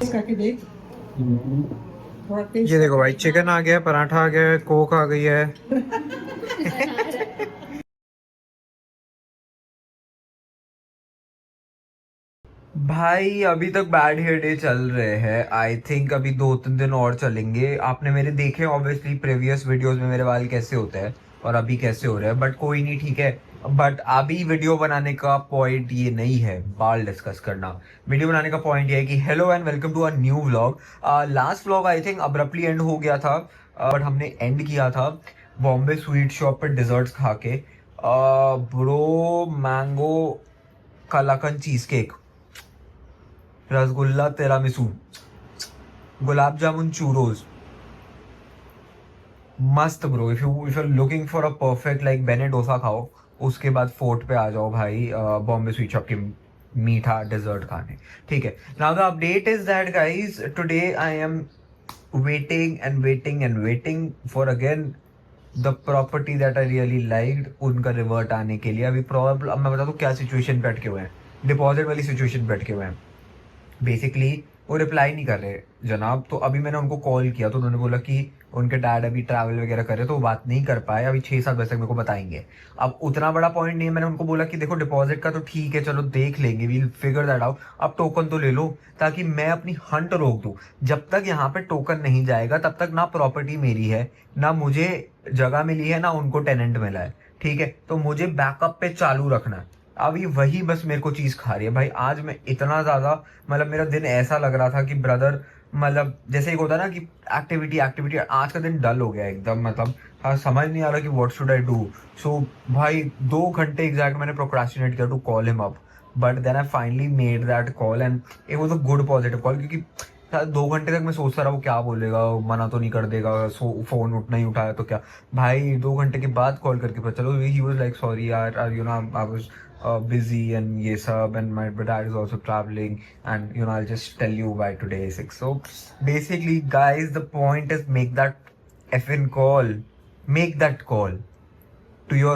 करके देख। बहुत टेस्ट। ये देखो भाई, चिकन आ गया है, पराठा आ गया है, कोक आ गई है। भाई अभी तक बैड हेयर डे चल रहे हैं। आई थिंक अभी 2-3 दिन और चलेंगे। आपने मेरे देखे ऑब्वियसली प्रीवियस वीडियोस में मेरे बाल कैसे होते हैं और अभी कैसे हो रहे हैं, बट कोई नहीं, ठीक है। बट अभी वीडियो बनाने का पॉइंट ये नहीं है बाल डिस्कस करना। वीडियो बनाने का पॉइंट ये है कि hello and welcome to a new vlog. Last vlog I think abruptly end हो गया था, बट हमने एंड किया था बॉम्बे स्वीट शॉप पर डिजर्ट्स खा के। Bro, mango kalakand cheese cake, rasgulla tiramisu, gulab jamun churros, मस्त bro. If you are looking for a perfect like benne dosa खाओ, उसके बाद फोर्ट पे आ जाओ भाई, बॉम्बे स्वीट शॉप की मीठा डेजर्ट खाने। ठीक है, now the update is that guys, today I am waiting and waiting and waiting for again the property that I really liked, उनका रिवर्ट आने के लिए। अभी प्रॉब्लम, अब मैं बता दूं क्या सिचुएशन पे अटके हुए हैं। डिपॉजिट वाली सिचुएशन पे अटके हुए हैं। बेसिकली वो रिप्लाई नहीं कर रहे जनाब। तो अभी मैंने उनको कॉल किया तो उन्होंने बोला कि उनके डैड अभी ट्रैवल वगैरह कर रहे तो वो बात नहीं कर पाए, अभी 6-7 बजे तक मेरे को बताएंगे। अब उतना बड़ा पॉइंट नहीं है। मैंने उनको बोला कि देखो डिपॉजिट का तो ठीक है, चलो देख लेंगे, वील फिगर दैट आउट, अब टोकन तो ले लो ताकि मैं अपनी हंट रोक दूं। जब तक यहाँ पे टोकन नहीं जाएगा तब तक ना प्रॉपर्टी मेरी है, ना मुझे जगह मिली है, ना उनको टेनेंट मिला है। ठीक है, तो मुझे बैकअप पे चालू रखना है। अभी वही बस मेरे को चीज खा रही है भाई। आज मैं इतना ज्यादा, मतलब मेरा दिन ऐसा लग रहा था कि ब्रदर, मतलब जैसे एक होता है ना कि एक्टिविटी एक्टिविटी, आज का दिन डल हो गया एकदम। मतलब हाँ, समझ नहीं आ रहा कि what should I do. So भाई 2 घंटे एग्जैक्ट मैंने प्रोक्रास्टिनेट किया to call him up, but then I finally made that call and it was a good positive call. क्योंकि शायद 2 घंटे तक मैं सोचता रहा वो क्या बोलेगा, मना तो नहीं कर देगा, फोन उठना ही उठाया तो क्या। भाई 2 घंटे के बाद कॉल करके पता चलो ही वाज लाइक सॉरी यार, you know I was busy and ये सब, and my dad is also traveling, and you know I'll just tell you by today 6. So basically guys, the point is make that effing call. Make that call to your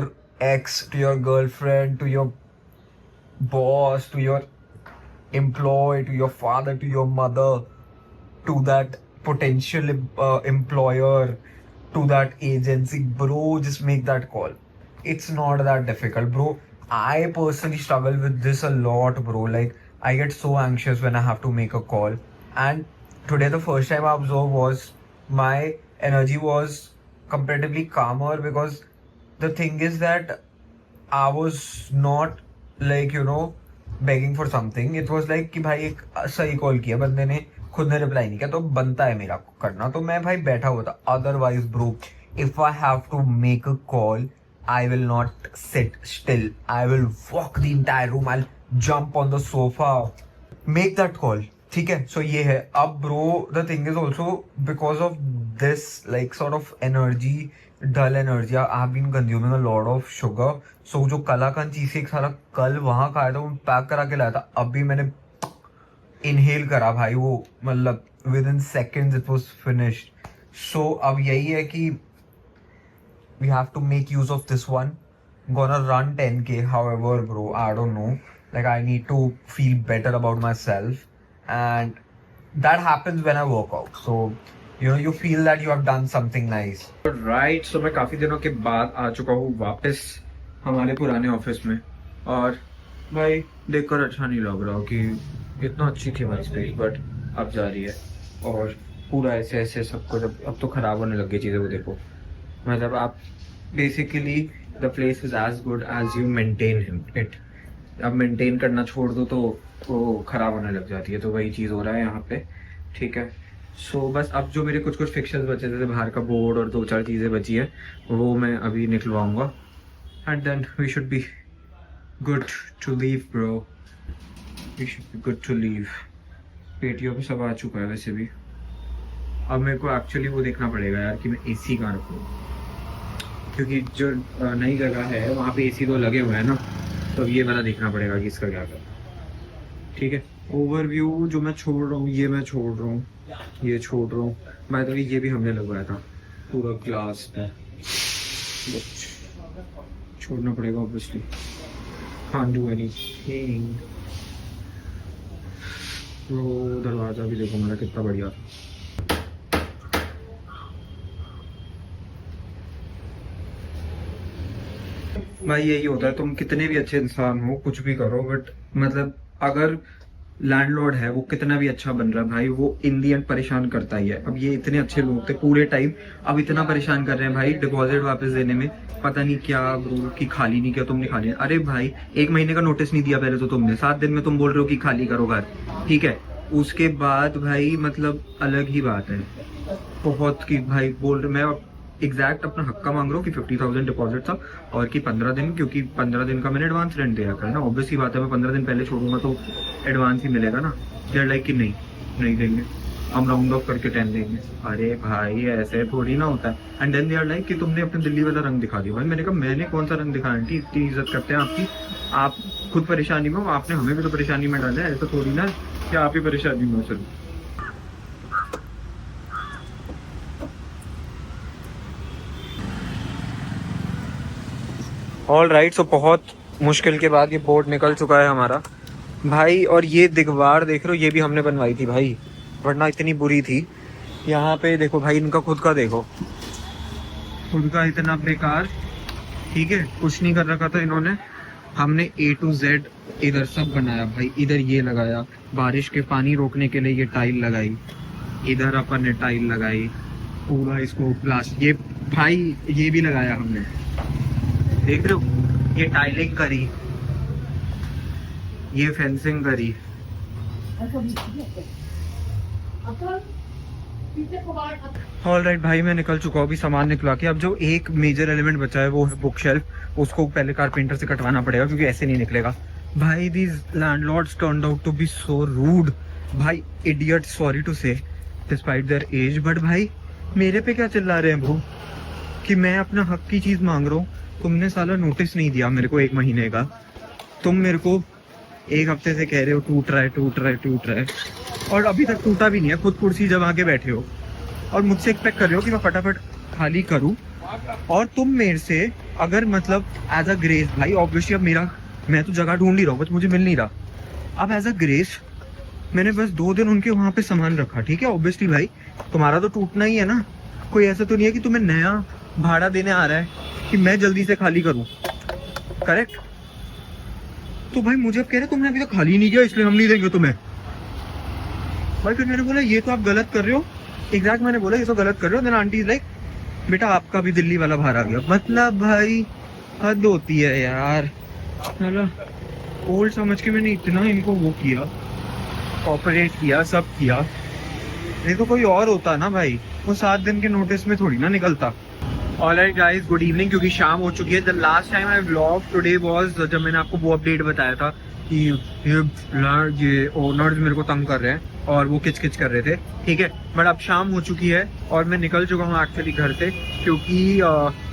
ex, to your girlfriend, to your boss, to your employee, to your father, to your mother, to that potential employer, to that agency. Bro, just make that call. It's not that difficult, bro. I personally struggle with this a lot, bro. Like, I get so anxious when I have to make a call. And today, the first time I observed was my energy was comparatively calmer, because the thing is that I was not like, begging for something. It was like कि भाई एक सही call किया बंदे ने, खुद ने reply नहीं किया, तो बनता है मेरा करना, तो मैं भाई बैठा हुआ था। Otherwise bro, if I have to make a call, I will not sit still, I will walk the entire room, I jump on the sofa, make that call. ठीक है, सो ये है। अब bro the thing is also because of this like sort of energy, dull energy, I have been consuming a lot of sugar. So जो kalakand cheese cake सारा कल वहां खाया था, वो पैक करा के लाया था, अभी मैंने इनहेल करा भाई, वो मतलब within seconds it was finished. So अब यही है कि we have to make use of this one. Gonna run 10K, however bro, I don't know, like I need to feel better about myself, and that happens when I work out. So you feel that you have done something nice. Right, so मैं काफी दिनों के बाद आ चुका हूँ वापस हमारे पुराने ऑफिस में, और भाई देखकर अच्छा नहीं लग रहा कि इतना अच्छी थी हमारी स्पेस, बट अब जा रही है और पूरा ऐसे ऐसे सब कुछ अब तो खराब होने लग गई चीज़ें। वो देखो, मतलब आप basically the place is as good as you maintain it. अब मेंटेन करना छोड़ दो तो वो खराब होने लग जाती है, तो वही चीज़ हो रहा है यहाँ पे। ठीक है, सो बस अब जो मेरे कुछ कुछ फिक्सर्स बचे थे, बाहर का बोर्ड और 2-4 चीज़ें बची है, वो मैं अभी निकलवाऊंगा, and then we should be good to leave bro, we should be good to leave. पेटियों पे सब आ चुका है वैसे भी। अब मेरे को एक्चुअली वो देखना पड़ेगा यार कि मैं एसी कहाँ रखूँ, क्योंकि जो नई जगह है वहाँ पे एसी तो लगे हुए हैं ना, तो ये वाला देखना पड़ेगा कि इसका क्या करना। ठीक है, ओवरव्यू जो मैं छोड़ रहा हूँ, ये मैं छोड़ रहा हूँ, ये छोड़ रहा हूँ मैं, तो ये भी हमने लगवाया था पूरा ग्लास में, छोड़ना पड़ेगा ऑब्वियसली, कांट डू एनीथिंग। तो दरवाजा भी देखो मेरा कितना बढ़िया। भाई यही होता है, तुम कितने भी अच्छे इंसान हो, कुछ भी करो, बट मतलब अगर लैंडलॉर्ड है वो कितना भी अच्छा बन रहा है भाई, वो इन दी एंड परेशान करता ही है। अब ये इतने अच्छे लोग थे पूरे टाइम, अब इतना परेशान कर रहे हैं भाई डिपॉजिट वापस देने में। पता नहीं क्या ब्रो कि खाली नहीं किया तुमने, खाली। अरे भाई 1 महीने का नोटिस नहीं दिया पहले तो तुमने, 7 दिन में तुम बोल रहे हो कि खाली करो घर, ठीक है। उसके बाद भाई मतलब अलग ही बात है बहुत, कि भाई बोल रहे, मैं एग्जैक्ट अपना हक्का मांग रहा हूँ कि 50,000 डिपॉजिट था और कि 15 दिन, क्योंकि 15 दिन का मैंने एडवांस रेंट दिया था ना। ऑब्वियस ही बात है, मैं 15 दिन पहले छोड़ूंगा तो एडवांस ही मिलेगा ना। देयर लाइक कि नहीं नहीं देंगे, हम राउंड ऑफ करके 10 देंगे। अरे भाई ऐसे थोड़ी ना होता है। And then they are like कि तुमने अपने दिल्ली वाला रंग दिखा दिया। भाई मैंने कहा मैंने कौन सा रंग दिखाया आंटी, इतनी इज्जत करते हैं आपकी, आप खुद परेशानी में हो, आपने हमें भी तो परेशानी में डाला है, ऐसा थोड़ी ना कि आप ही परेशानी में हो। चलो ऑल राइट, सो बहुत मुश्किल के बाद ये बोर्ड निकल चुका है हमारा भाई। और ये दीवार देख रहे हो, ये भी हमने बनवाई थी भाई, वरना इतनी बुरी थी। यहाँ पे देखो भाई, इनका खुद का देखो, खुद का इतना बेकार, ठीक है, कुछ नहीं कर रखा था इन्होंने। हमने A to Z इधर सब बनाया भाई। इधर ये लगाया, बारिश के पानी रोकने के लिए ये टाइल लगाई, इधर अपन ने टाइल लगाई, पूरा इसको प्लास्टिक, ये भाई ये भी लगाया हमने, देख रहे हो, ये टाइलिंग करी, ये फेंसिंग करी। ऑलराइट भाई, मैं निकल चुका हूँ अभी सामान निकला के। अब जो एक मेजर एलिमेंट बचा है वो है बुक शेल्फ, उसको पहले कारपेंटर से कटवाना पड़ेगा क्योंकि ऐसे नहीं निकलेगा भाई। These landlords turned out to be so rude भाई, idiot, sorry to say, despite their age. But भाई मेरे पे क्या चिल्ला रहे हैं वो, कि मैं अपना हक की चीज मांग रहा हूँ, तुमने साला नोटिस नहीं दिया मेरे को 1 महीने का, तुम मेरे को 1 हफ्ते से कह रहे हो टूट रहा है टूट रहा है टूट रहा है, और अभी तक टूटा भी नहीं है। खुद कुर्सी जमा के बैठे हो और मुझसे एक्सपेक्ट कर रहे हो कि मैं फटाफट खाली करूं। और तुम मेरे से अगर मतलब एज अ ग्रेस भाई, ऑब्वियसली अब मेरा, मैं तो जगह ढूंढ ही रहा हूँ बस मुझे मिल नहीं रहा। अब एज अ ग्रेस मैंने बस 2 दिन उनके वहां पे सामान रखा, ठीक है। ऑब्वियसली भाई तुम्हारा तो टूटना ही है ना, कोई ऐसा तो नहीं है कि तुम्हें नया भाड़ा देने आ रहा है कि मैं जल्दी से खाली करूं, करेक्ट। तो भाई मुझे अब कह रहे तुमने अभी तक खाली नहीं किया इसलिए हम नहीं देंगे तुम्हें। भाई फिर मैंने बोला ये तो आप गलत कर रहे हो, एग्जैक्ट मैंने बोला ये तो गलत कर रहे हो। देन आंटी इज लाइक बेटा आपका भी दिल्ली वाला भाड़ा आ गया। मतलब भाई हद होती है यार, मतलब ओल्ड समझ के मैंने इतना इनको वो किया, ऑपरेट किया, सब किया। नहीं तो कोई और होता ना भाई, वो 7 दिन के नोटिस में थोड़ी ना निकलता। ऑलराइट गाइस, गुड इवनिंग, क्योंकि शाम हो चुकी है। The last time I vlog today was जब मैंने आपको वो अपडेट बताया था कि ये ओनर्स मेरे को तंग कर रहे हैं और वो किच किच कर रहे थे, ठीक है। बट अब शाम हो चुकी है और मैं निकल चुका हूँ एक्चुअली घर से, क्योंकि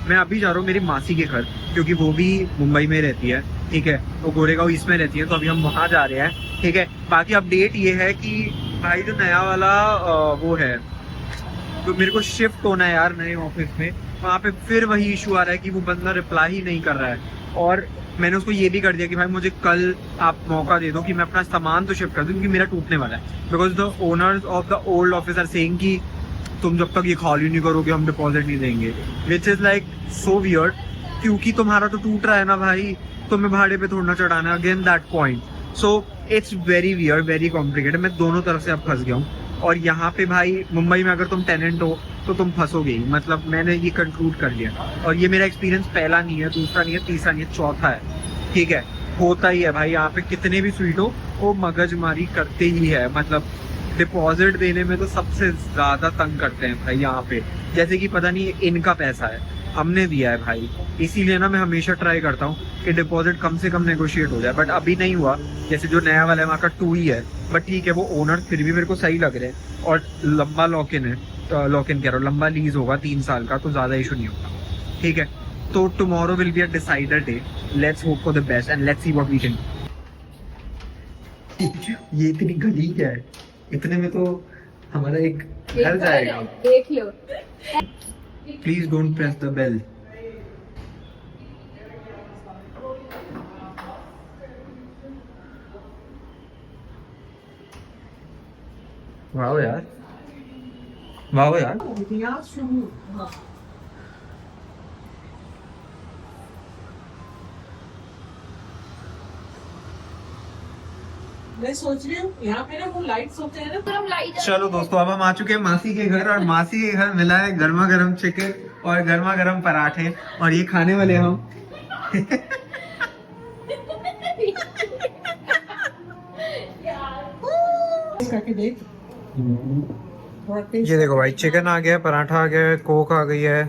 मैं अभी जा रहा हूँ मेरी मासी के घर, क्योंकि वो भी मुंबई में रहती है, ठीक है। वो गोरेगांव ईस्ट में रहती है, तो अभी हम वहाँ जा रहे हैं, ठीक है। बाकी अपडेट ये है कि भाई जो नया वाला वो है, तो मेरे को शिफ्ट होना है यार नए ऑफिस में, वहाँ पे फिर वही इशू आ रहा है कि वो बंदा रिप्लाई ही नहीं कर रहा है। और मैंने उसको ये भी कर दिया कि भाई मुझे कल आप मौका दे दो कि मैं अपना सामान तो शिफ्ट कर दूं, क्योंकि मेरा टूटने वाला है। Because the owners of the old office are saying कि तुम जब तक ये खाली नहीं करोगे हम डिपॉजिट नहीं देंगे, which is like so weird, क्योंकि तुम्हारा तो टूट रहा है ना भाई, तुम्हें भाड़े पे थोड़ा चढ़ाना है, again that point. So it's very weird, very complicated. मैं दोनों तरफ से अब फंस गया हूँ। और यहाँ पे भाई मुंबई में अगर तुम टेनेंट हो तो तुम फंसोगे ही, मतलब मैंने ये कंक्लूड कर लिया। और ये मेरा एक्सपीरियंस पहला नहीं है, दूसरा नहीं है, तीसरा नहीं है, चौथा है, ठीक है। होता ही है भाई, यहाँ पे कितने भी स्वीट हो वो मगजमारी करते ही है। मतलब डिपॉजिट देने में तो सबसे ज्यादा तंग करते हैं भाई यहाँ पे, जैसे कि पता नहीं इनका पैसा है, हमने दिया है भाई। इसीलिए ना मैं हमेशा ट्राई करता हूँ कि डिपॉजिट कम से कम नेगोशिएट हो जाए, बट अभी नहीं हुआ। जैसे जो नया वाला है वहाँ का 2 ही है, बट ठीक है, वो ओनर फिर भी मेरे को सही लग रहे हैं और लंबा लॉक इन है, लॉक इन कह रहा हूँ, लंबा लीज होगा 3 साल का, तो ज्यादा इशू नहीं होगा, ठीक है। तो tomorrow will be a decided day, let's hope for the best and let's see what we can. ये इतनी गली क्या है, इतने में तो हमारा एक घर जाएगा। देख लो। Please don't press the bell. वाह यार, वाह यार। यहाँ शुरू। हाँ। मैं सोच रही हूँ यहाँ पे ना वो लाइट्स होते हैं ना, हम लाइट। चलो दोस्तों, अब हम आ चुके हैं मासी के घर, और मासी के घर मिला है गर्मा गर्म चिकन और गर्मा गर्म पराठे, और ये खाने वाले हम। करके देख। बहुत ये देखो भाई, चिकन आ गया है, पराठा आ गया है, कोक आ गई है,